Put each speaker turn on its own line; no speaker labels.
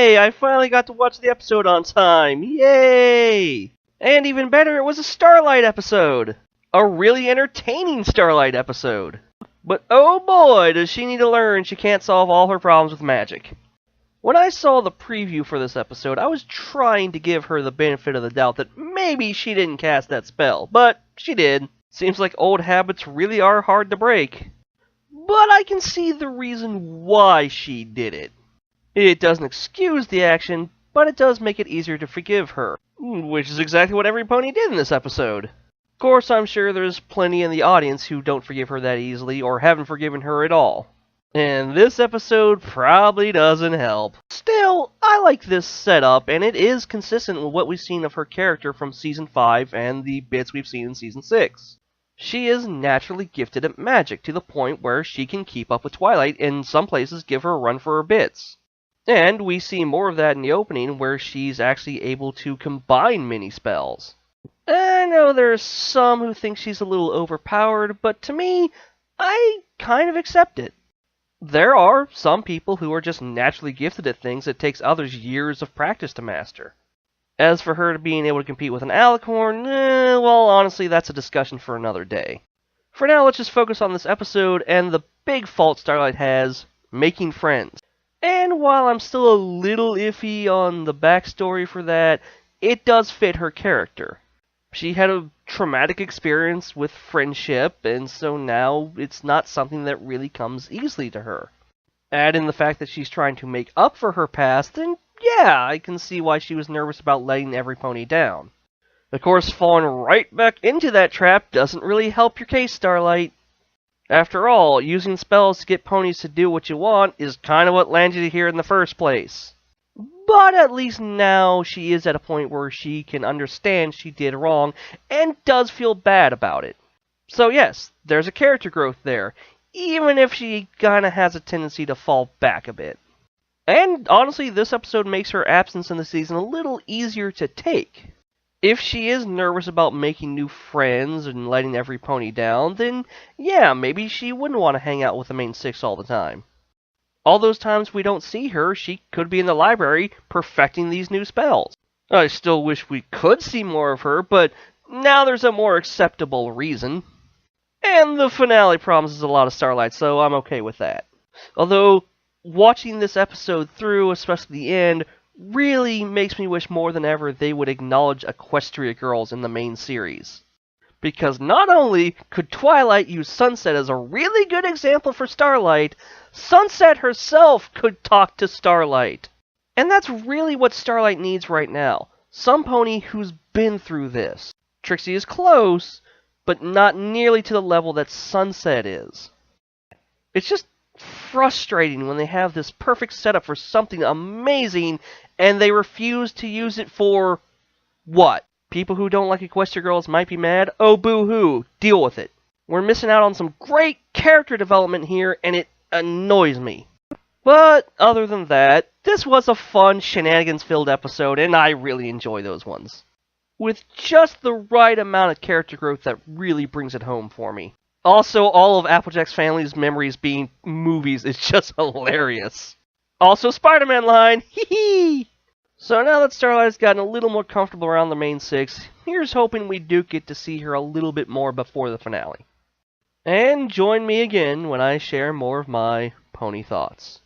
Yay! I finally got to watch the episode on time. Yay! And even better, it was a Starlight episode. A really entertaining Starlight episode. But oh boy, does she need to learn she can't solve all her problems with magic. When I saw the preview for this episode, I was trying to give her the benefit of the doubt that maybe she didn't cast that spell, but she did. Seems like old habits really are hard to break. But I can see the reason why she did it. It doesn't excuse the action, but it does make it easier to forgive her, which is exactly what every pony did in this episode. Of course, I'm sure there's plenty in the audience who don't forgive her that easily, or haven't forgiven her at all. And this episode probably doesn't help. Still, I like this setup, and it is consistent with what we've seen of her character from Season 5 and the bits we've seen in Season 6. She is naturally gifted at magic to the point where she can keep up with Twilight and in some places give her a run for her bits. And we see more of that in the opening where she's actually able to combine mini spells. I know there's some who think she's a little overpowered, but to me, I kind of accept it. There are some people who are just naturally gifted at things that takes others years of practice to master. As for her being able to compete with an Alicorn, well, honestly, that's a discussion for another day. For now, let's just focus on this episode and the big fault Starlight has, making friends. And while I'm still a little iffy on the backstory for that, it does fit her character. She had a traumatic experience with friendship, and so now it's not something that really comes easily to her. Add in the fact that she's trying to make up for her past, and yeah, I can see why she was nervous about letting every pony down. Of course, falling right back into that trap doesn't really help your case, Starlight. After all, using spells to get ponies to do what you want is kind of what landed you here in the first place. But at least now she is at a point where she can understand she did wrong and does feel bad about it. So yes, there's a character growth there, even if she kinda has a tendency to fall back a bit. And honestly, this episode makes her absence in the season a little easier to take. If she is nervous about making new friends and letting every pony down, then yeah, maybe she wouldn't want to hang out with the main six all the time. All those times we don't see her, she could be in the library perfecting these new spells. I still wish we could see more of her, but now there's a more acceptable reason. And the finale promises a lot of Starlight, so I'm okay with that. Although, watching this episode through, especially the end, really makes me wish more than ever they would acknowledge Equestria Girls in the main series. Because not only could Twilight use Sunset as a really good example for Starlight, Sunset herself could talk to Starlight. And that's really what Starlight needs right now. Some pony who's been through this. Trixie is close, but not nearly to the level that Sunset is. It's just frustrating when they have this perfect setup for something amazing and they refuse to use it for what? People who don't like Equestria Girls might be mad? Oh, boo-hoo. Deal with it. We're missing out on some great character development here, and it annoys me. But other than that, this was a fun, shenanigans-filled episode, and I really enjoy those ones. With just the right amount of character growth that really brings it home for me. Also, all of Applejack's family's memories being movies is just hilarious. Also, Spider-Man line, hee hee! So now that Starlight's gotten a little more comfortable around the main six, here's hoping we do get to see her a little bit more before the finale. And join me again when I share more of my pony thoughts.